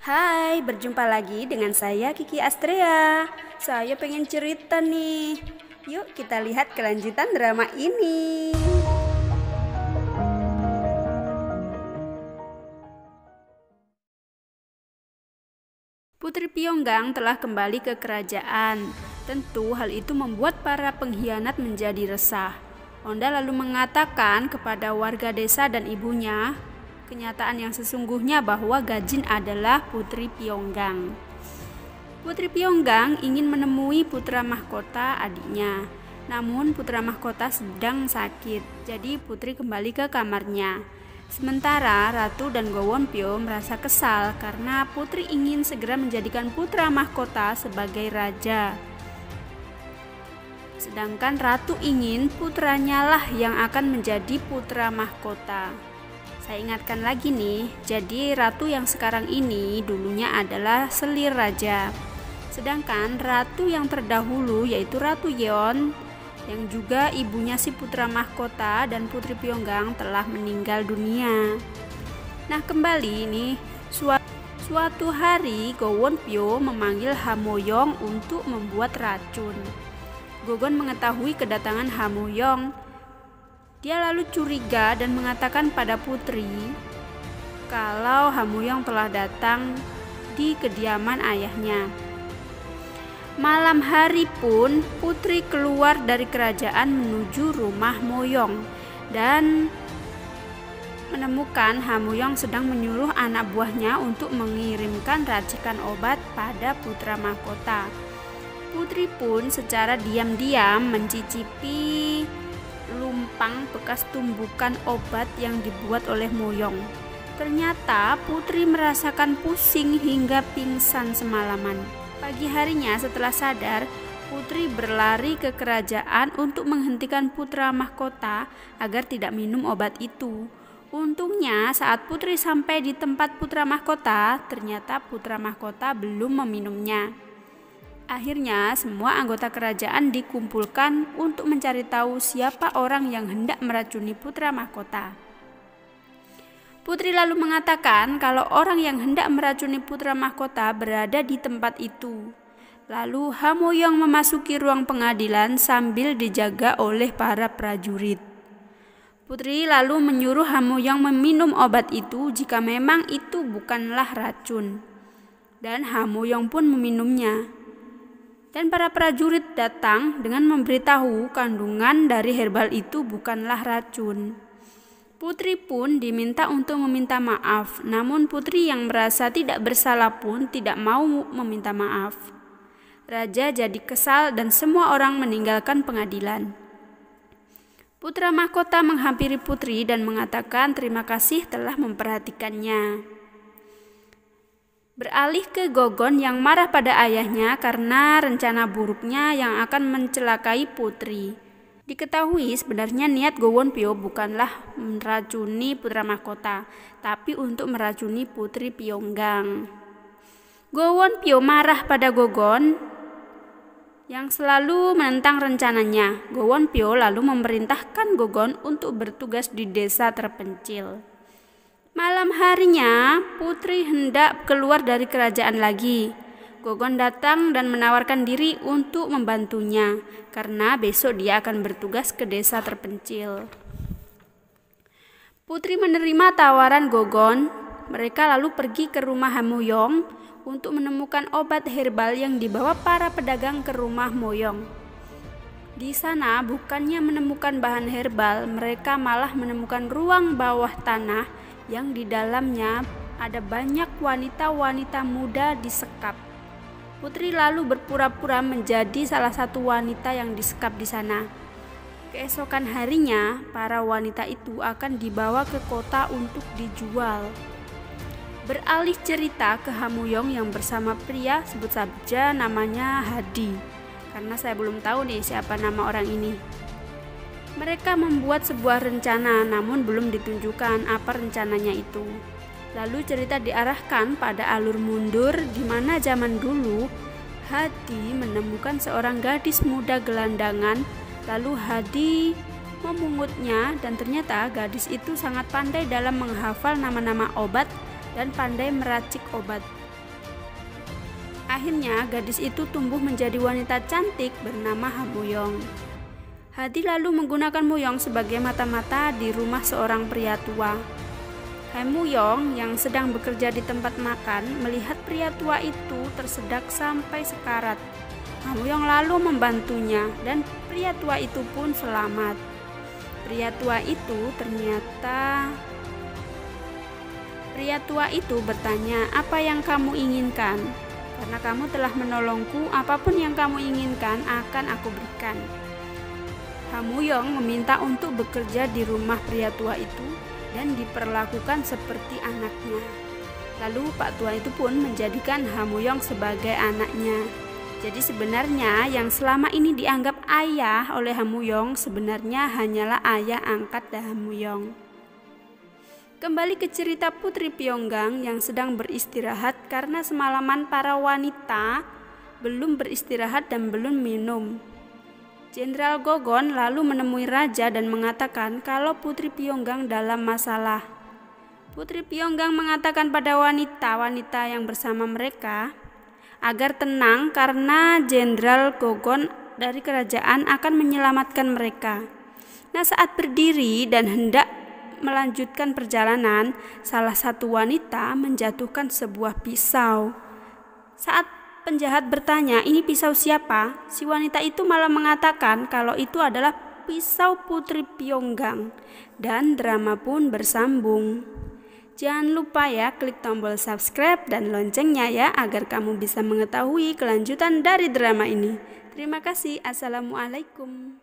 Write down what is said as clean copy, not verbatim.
Hai, berjumpa lagi dengan saya Kiki Astrea. Saya pengen cerita nih. Yuk kita lihat kelanjutan drama ini. Putri Pyonggang telah kembali ke kerajaan. Tentu hal itu membuat para pengkhianat menjadi resah. Onda lalu mengatakan kepada warga desa dan ibunya kenyataan yang sesungguhnya bahwa Gajin adalah Putri Pyonggang. Putri Pyonggang ingin menemui putra mahkota adiknya. Namun putra mahkota sedang sakit, jadi Putri kembali ke kamarnya. Sementara Ratu dan Gowonpyo merasa kesal karena Putri ingin segera menjadikan putra mahkota sebagai raja. Sedangkan Ratu ingin putranya lah yang akan menjadi putra mahkota. Saya ingatkan lagi nih, jadi Ratu yang sekarang ini dulunya adalah selir raja. Sedangkan Ratu yang terdahulu yaitu Ratu Yeon yang juga ibunya si putra mahkota dan Putri Pyonggang telah meninggal dunia. Nah kembali nih, suatu hari Gowonpyo memanggil Hamoyong untuk membuat racun. Gogon mengetahui kedatangan Hamoyong. Dia lalu curiga dan mengatakan pada Putri kalau Hamoyong telah datang di kediaman ayahnya. Malam hari pun Putri keluar dari kerajaan menuju rumah Moyong dan menemukan Hamoyong sedang menyuruh anak buahnya untuk mengirimkan racikan obat pada putra mahkota. Putri pun secara diam-diam mencicipi lumpang bekas tumbukan obat yang dibuat oleh Moyong. Ternyata Putri merasakan pusing hingga pingsan semalaman. Pagi harinya setelah sadar, Putri berlari ke kerajaan untuk menghentikan putra mahkota agar tidak minum obat itu. Untungnya saat Putri sampai di tempat putra mahkota, ternyata putra mahkota belum meminumnya. Akhirnya semua anggota kerajaan dikumpulkan untuk mencari tahu siapa orang yang hendak meracuni putra mahkota. Putri lalu mengatakan kalau orang yang hendak meracuni putra mahkota berada di tempat itu. Lalu Hamoyong memasuki ruang pengadilan sambil dijaga oleh para prajurit. Putri lalu menyuruh Hamoyong meminum obat itu jika memang itu bukanlah racun. Dan Hamoyong pun meminumnya. Dan para prajurit datang dengan memberitahu kandungan dari herbal itu bukanlah racun. Putri pun diminta untuk meminta maaf, namun Putri yang merasa tidak bersalah pun tidak mau meminta maaf. Raja jadi kesal dan semua orang meninggalkan pengadilan. Putra mahkota menghampiri Putri dan mengatakan terima kasih telah memperhatikannya. Beralih ke Gogon yang marah pada ayahnya karena rencana buruknya yang akan mencelakai Putri. Diketahui sebenarnya niat Gowonpyo bukanlah meracuni putra mahkota, tapi untuk meracuni Putri Pyonggang. Gowonpyo marah pada Gogon yang selalu menentang rencananya. Gowonpyo lalu memerintahkan Gogon untuk bertugas di desa terpencil. Malam harinya, Putri hendak keluar dari kerajaan lagi. Gogon datang dan menawarkan diri untuk membantunya, karena besok dia akan bertugas ke desa terpencil. Putri menerima tawaran Gogon. Mereka lalu pergi ke rumah Hamoyong untuk menemukan obat herbal yang dibawa para pedagang ke rumah Moyong. Di sana bukannya menemukan bahan herbal, mereka malah menemukan ruang bawah tanah yang di dalamnya ada banyak wanita-wanita muda disekap. Putri lalu berpura-pura menjadi salah satu wanita yang disekap di sana. Keesokan harinya, para wanita itu akan dibawa ke kota untuk dijual. Beralih cerita ke Hamoyong yang bersama pria, sebut saja namanya Hadi, karena saya belum tahu nih siapa nama orang ini. Mereka membuat sebuah rencana, namun belum ditunjukkan apa rencananya itu. Lalu cerita diarahkan pada alur mundur di mana zaman dulu Hadi menemukan seorang gadis muda gelandangan. Lalu Hadi memungutnya dan ternyata gadis itu sangat pandai dalam menghafal nama-nama obat dan pandai meracik obat. Akhirnya gadis itu tumbuh menjadi wanita cantik bernama Hamuyong. Hadi lalu menggunakan Muyong sebagai mata-mata di rumah seorang pria tua. Hamuyong yang sedang bekerja di tempat makan melihat pria tua itu tersedak sampai sekarat. Hamuyong lalu membantunya dan pria tua itu pun selamat. Pria tua itu bertanya, "Apa yang kamu inginkan? Karena kamu telah menolongku, apapun yang kamu inginkan akan aku berikan." Hamuyong meminta untuk bekerja di rumah pria tua itu dan diperlakukan seperti anaknya. Lalu Pak tua itu pun menjadikan Hamuyong sebagai anaknya. Jadi sebenarnya yang selama ini dianggap ayah oleh Hamuyong sebenarnya hanyalah ayah angkat dari Hamuyong. Kembali ke cerita Putri Pyonggang yang sedang beristirahat karena semalaman para wanita belum beristirahat dan belum minum. Jenderal Gogon lalu menemui raja dan mengatakan kalau Putri Pyonggang dalam masalah. Putri Pyonggang mengatakan pada wanita-wanita yang bersama mereka agar tenang karena Jenderal Gogon dari kerajaan akan menyelamatkan mereka. Nah, saat berdiri dan hendak melanjutkan perjalanan, salah satu wanita menjatuhkan sebuah pisau. Saat penjahat bertanya, "Ini pisau siapa?" Si wanita itu malah mengatakan kalau itu adalah pisau Putri Pyonggang dan drama pun bersambung. Jangan lupa ya klik tombol subscribe dan loncengnya ya agar kamu bisa mengetahui kelanjutan dari drama ini. Terima kasih. Assalamualaikum.